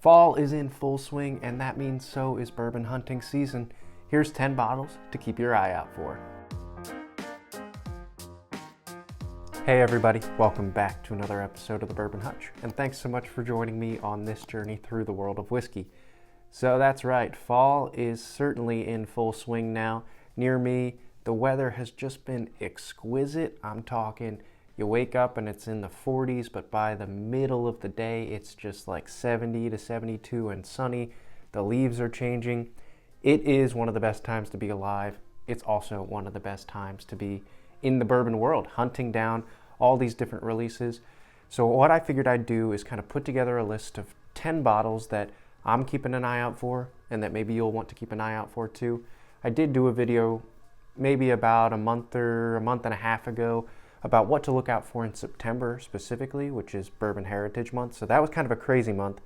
Fall is in full swing, and that means so is bourbon hunting season. Here's 10 bottles to keep your eye out for. Hey everybody, welcome back to another episode of the Bourbon Hutch, and thanks so much for joining me on this journey through the world of whiskey. So that's right, fall is certainly in full swing now. Near me, the weather has just been exquisite. I'm talking, you wake up and it's in the 40s, but by the middle of the day, it's just like 70 to 72 and sunny. The leaves are changing. It is one of the best times to be alive. It's also one of the best times to be in the bourbon world, hunting down all these different releases. So what I figured I'd do is kind of put together a list of 10 bottles that I'm keeping an eye out for and that maybe you'll want to keep an eye out for too. I did do a video maybe about a month and a half ago about what to look out for in September specifically, which is Bourbon Heritage Month. So that was kind of a crazy month.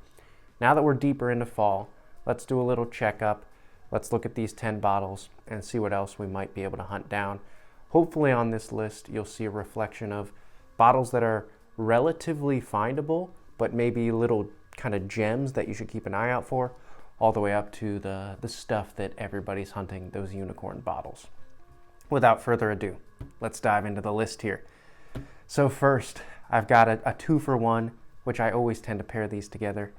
Now that we're deeper into fall, let's do a little checkup. Let's look at these 10 bottles and see what else we might be able to hunt down. Hopefully on this list, you'll see a reflection of bottles that are relatively findable, but maybe little kind of gems that you should keep an eye out for, all the way up to the stuff that everybody's hunting, those unicorn bottles. Without further ado, let's dive into the list here. So first, I've got a 2-for-1, which I always tend to pair these together.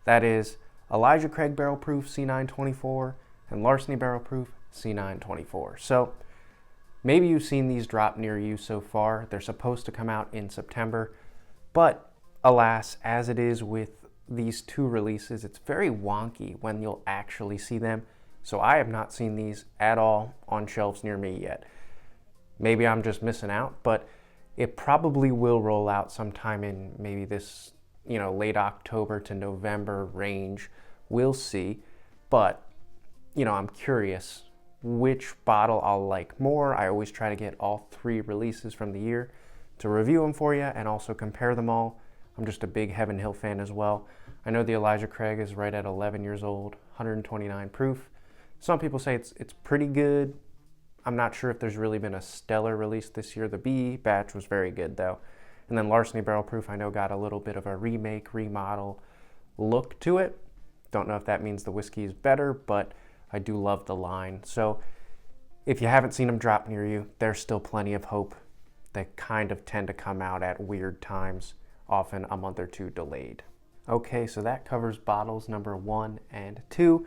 That is Elijah Craig Barrel Proof C924 and Larceny Barrel Proof C924. So maybe you've seen these drop near you so far. They're supposed to come out in September, but alas, as it is with these two releases, it's very wonky when you'll actually see them. So I have not seen these at all on shelves near me yet. Maybe I'm just missing out, but it probably will roll out sometime in maybe this, late October to November range. We'll see. But, I'm curious which bottle I'll like more. I always try to get all 3 releases from the year to review them for you and also compare them all. I'm just a big Heaven Hill fan as well. I know the Elijah Craig is right at 11 years old, 129 proof. Some people say it's pretty good. I'm not sure if there's really been a stellar release this year. The B batch was very good though. And then Larceny Barrel Proof I know got a little bit of a remake, remodel look to it. Don't know if that means the whiskey is better, but I do love the line. So if you haven't seen them drop near you, there's still plenty of hope. They kind of tend to come out at weird times, often a month or 2 delayed. Okay, so that covers bottles number 1 and 2.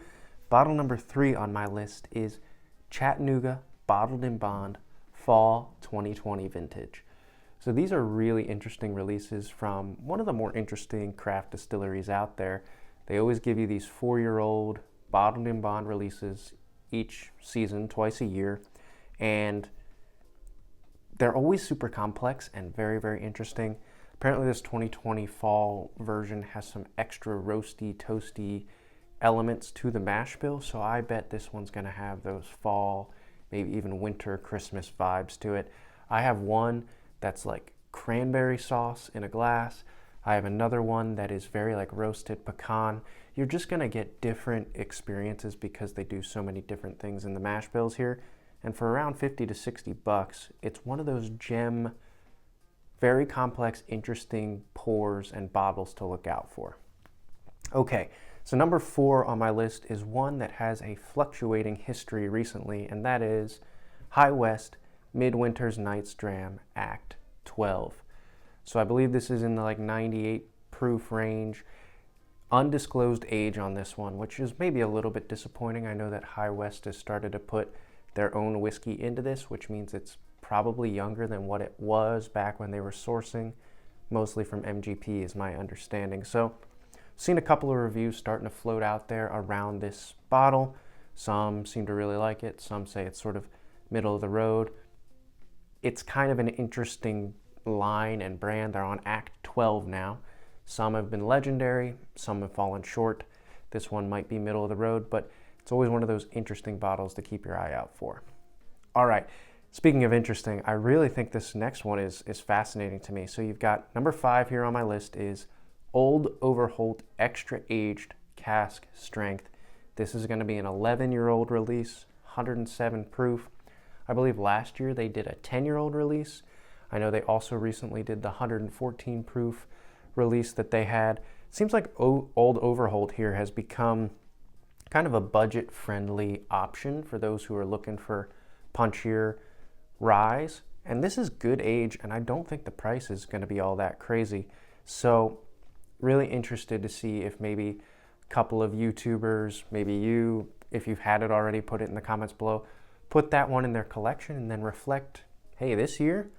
Bottle number 3 on my list is Chattanooga Bottled in Bond Fall 2020 Vintage. So these are really interesting releases from one of the more interesting craft distilleries out there. They always give you these 4-year-old bottled in bond releases each season, twice a year, and they're always super complex and very, very interesting. Apparently this 2020 fall version has some extra roasty, toasty elements to the mash bill, so I bet this one's gonna have those fall, maybe even winter, Christmas vibes to it. I have one that's like cranberry sauce in a glass. I have another one that is very like roasted pecan. You're just gonna get different experiences because they do so many different things in the mash bills here. And for around 50 to 60 bucks, it's one of those gem, very complex, interesting pours and bottles to look out for. Okay, so number 4 on my list is one that has a fluctuating history recently, and that is High West Midwinter's Night's Dram Act 12. So I believe this is in the 98 proof range. Undisclosed age on this one, which is maybe a little bit disappointing. I know that High West has started to put their own whiskey into this, which means it's probably younger than what it was back when they were sourcing, mostly from MGP is my understanding. So seen a couple of reviews starting to float out there around this bottle. Some seem to really like it. Some say it's sort of middle of the road. It's kind of an interesting line and brand. They're on Act 12 now. Some have been legendary, some have fallen short. This one might be middle of the road, but it's always one of those interesting bottles to keep your eye out for. All right, speaking of interesting, I really think this next one is fascinating to me. So you've got number 5 here on my list is Old Overholt Extra Aged Cask Strength. This is going to be an 11-year-old release, 107 proof. I believe last year they did a 10-year-old release. I know they also recently did the 114 proof release that they had. Seems like Old Overholt here has become kind of a budget-friendly option for those who are looking for punchier ryes. And this is good age, and I don't think the price is going to be all that crazy. So really interested to see if maybe a couple of YouTubers, maybe you, if you've had it already, put it in the comments below, put that one in their collection and then reflect, hey, this year,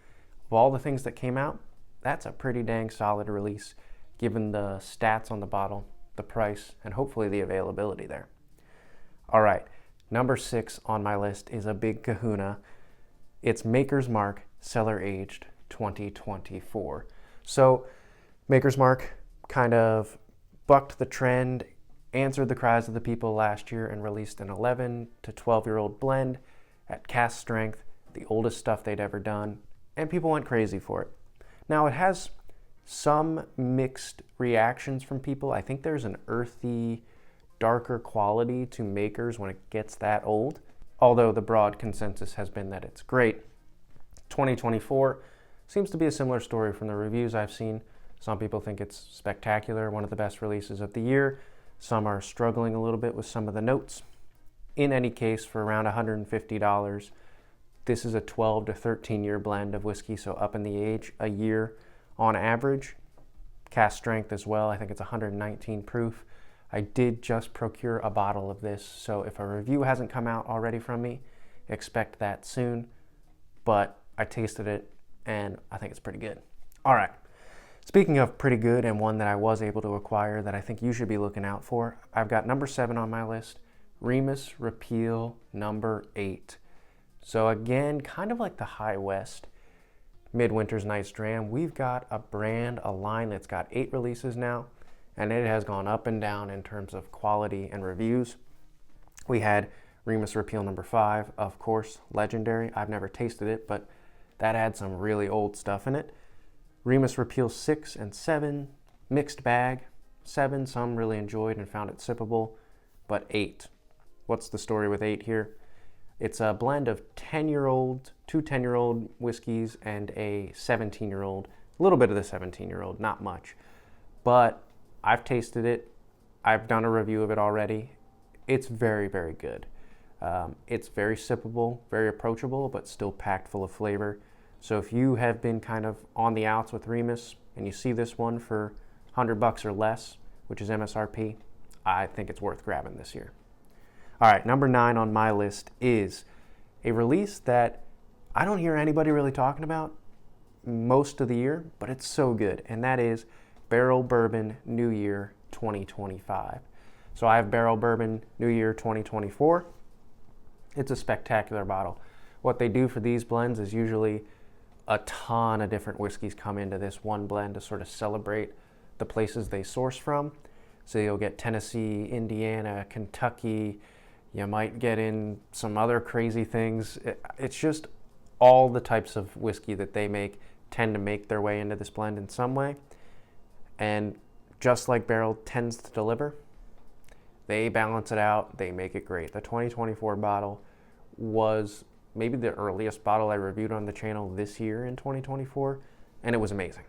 of all the things that came out, that's a pretty dang solid release, given the stats on the bottle, the price, and hopefully the availability there. All right, number 6 on my list is a big kahuna. It's Maker's Mark Cellar Aged 2024. So Maker's Mark kind of bucked the trend, answered the cries of the people last year, and released an 11 to 12-year-old blend at cask strength, the oldest stuff they'd ever done, and people went crazy for it. Now it has some mixed reactions from people. I think there's an earthy, darker quality to Maker's when it gets that old, although the broad consensus has been that it's great. 2024 seems to be a similar story from the reviews I've seen. Some people think it's spectacular, one of the best releases of the year. Some are struggling a little bit with some of the notes. In any case, for around $150, this is a 12 to 13 year blend of whiskey, so up in the age a year on average. Cask strength as well, I think it's 119 proof. I did just procure a bottle of this, so if a review hasn't come out already from me, expect that soon. But I tasted it, and I think it's pretty good. All right, speaking of pretty good, and one that I was able to acquire that I think you should be looking out for, I've got number 7 on my list, Remis Repeal number 8. So again, kind of like the High West Midwinter's Night's Dram, we've got a brand, a line that's got 8 releases now, and it has gone up and down in terms of quality and reviews. We had Remis Repeal number 5, of course, legendary. I've never tasted it, but that had some really old stuff in it. Remis Repeal 6 and 7, mixed bag. 7, some really enjoyed and found it sippable, but 8. What's the story with 8 here? It's a blend of 10-year-old, 2 10-year-old whiskeys and a 17-year-old. A little bit of the 17-year-old, not much. But I've tasted it. I've done a review of it already. It's very, very good. It's very sippable, very approachable, but still packed full of flavor. So if you have been kind of on the outs with Remis and you see this one for $100 or less, which is MSRP, I think it's worth grabbing this year. All right, number 9 on my list is a release that I don't hear anybody really talking about most of the year, but it's so good, and that is Barrel Bourbon New Year 2025. So I have Barrel Bourbon New Year 2024. It's a spectacular bottle. What they do for these blends is usually a ton of different whiskeys come into this one blend to sort of celebrate the places they source from. So you'll get Tennessee, Indiana, Kentucky. You might get in some other crazy things. It's just all the types of whiskey that they make tend to make their way into this blend in some way. And just like Barrel tends to deliver, they balance it out, they make it great. The 2024 bottle was maybe the earliest bottle I reviewed on the channel this year in 2024, and it was amazing.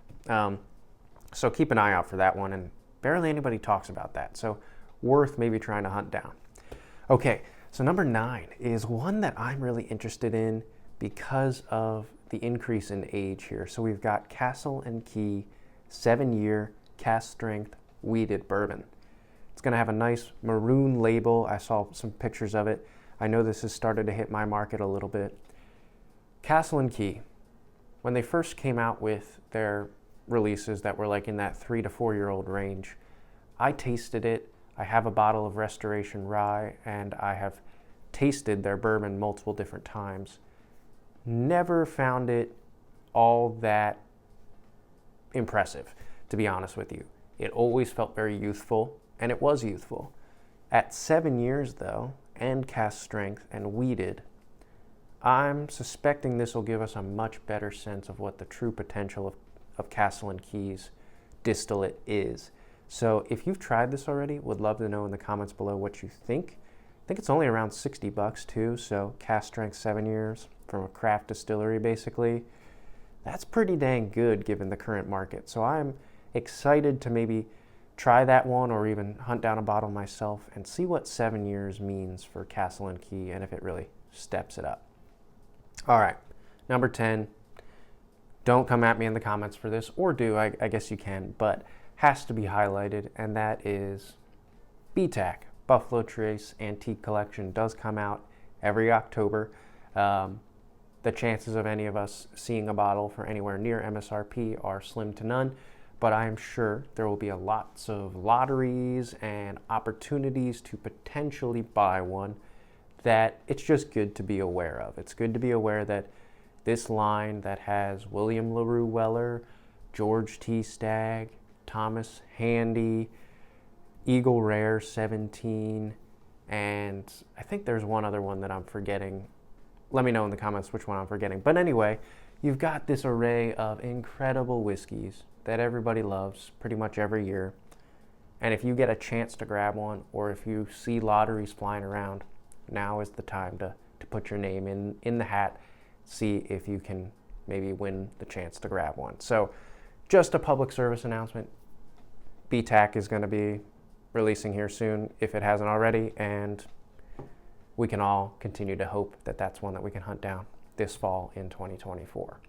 So keep an eye out for that one, and barely anybody talks about that, so worth maybe trying to hunt down. Okay, so number 9 is one that I'm really interested in because of the increase in age here. So we've got Castle and Key 7-year cask strength wheated bourbon. It's going to have a nice maroon label. I saw some pictures of it. I know this has started to hit my market a little bit. Castle and Key, when they first came out with their releases that were like in that 3 to 4 year old range, I tasted it. I have a bottle of Restoration Rye, and I have tasted their bourbon multiple different times. Never found it all that impressive, to be honest with you. It always felt very youthful, and it was youthful. At 7 years, though, and cask strength and wheated, I'm suspecting this will give us a much better sense of what the true potential of Castle and Key's distillate is. So if you've tried this already, would love to know in the comments below what you think. I think it's only around $60 too, so cask strength 7 years from a craft distillery basically. That's pretty dang good given the current market. So I'm excited to maybe try that one or even hunt down a bottle myself and see what 7 years means for Castle and Key and if it really steps it up. All right, number 10. Don't come at me in the comments for this, or do, I guess you can, but has to be highlighted, and that is BTAC. Buffalo Trace Antique Collection does come out every October. The chances of any of us seeing a bottle for anywhere near MSRP are slim to none, but I am sure there will be lots of lotteries and opportunities to potentially buy one that it's just good to be aware of. It's good to be aware that this line that has William LaRue Weller, George T. Stagg, Thomas Handy, Eagle Rare 17, and I think there's one other one that I'm forgetting. Let me know in the comments which one I'm forgetting. But anyway, you've got this array of incredible whiskeys that everybody loves pretty much every year. And if you get a chance to grab one, or if you see lotteries flying around, now is the time to put your name in the hat, see if you can maybe win the chance to grab one. So just a public service announcement. BTAC is going to be releasing here soon if it hasn't already, and we can all continue to hope that that's one that we can hunt down this fall in 2024.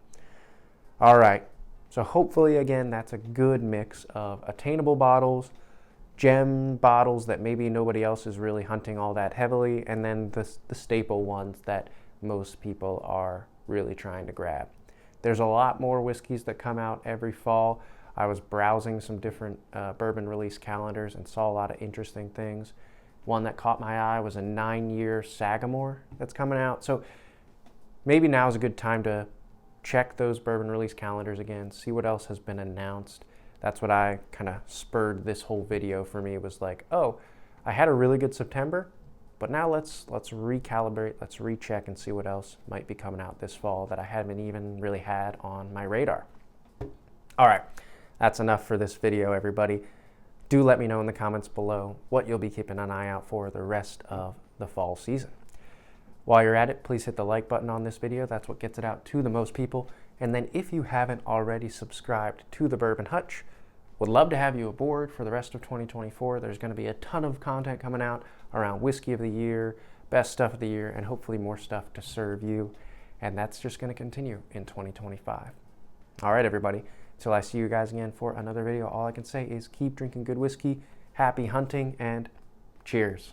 All right, so hopefully, again, that's a good mix of attainable bottles, gem bottles that maybe nobody else is really hunting all that heavily, and then the staple ones that most people are really trying to grab. There's a lot more whiskeys that come out every fall. I was browsing some different bourbon release calendars and saw a lot of interesting things. One that caught my eye was a 9-year Sagamore that's coming out. So maybe now is a good time to check those bourbon release calendars again, see what else has been announced. That's what I kind of spurred this whole video for me. It was like, oh, I had a really good September, but now let's recalibrate, let's recheck and see what else might be coming out this fall that I haven't even really had on my radar. All right, that's enough for this video, everybody. Do let me know in the comments below what you'll be keeping an eye out for the rest of the fall season. While you're at it, please hit the like button on this video. That's what gets it out to the most people. And then if you haven't already subscribed to the Bourbon Hutch, would love to have you aboard for the rest of 2024. There's going to be a ton of content coming out around Whiskey of the Year, Best Stuff of the Year, and hopefully more stuff to serve you. And that's just going to continue in 2025. All right, everybody. Till I see you guys again for another video, all I can say is keep drinking good whiskey, happy hunting, and cheers.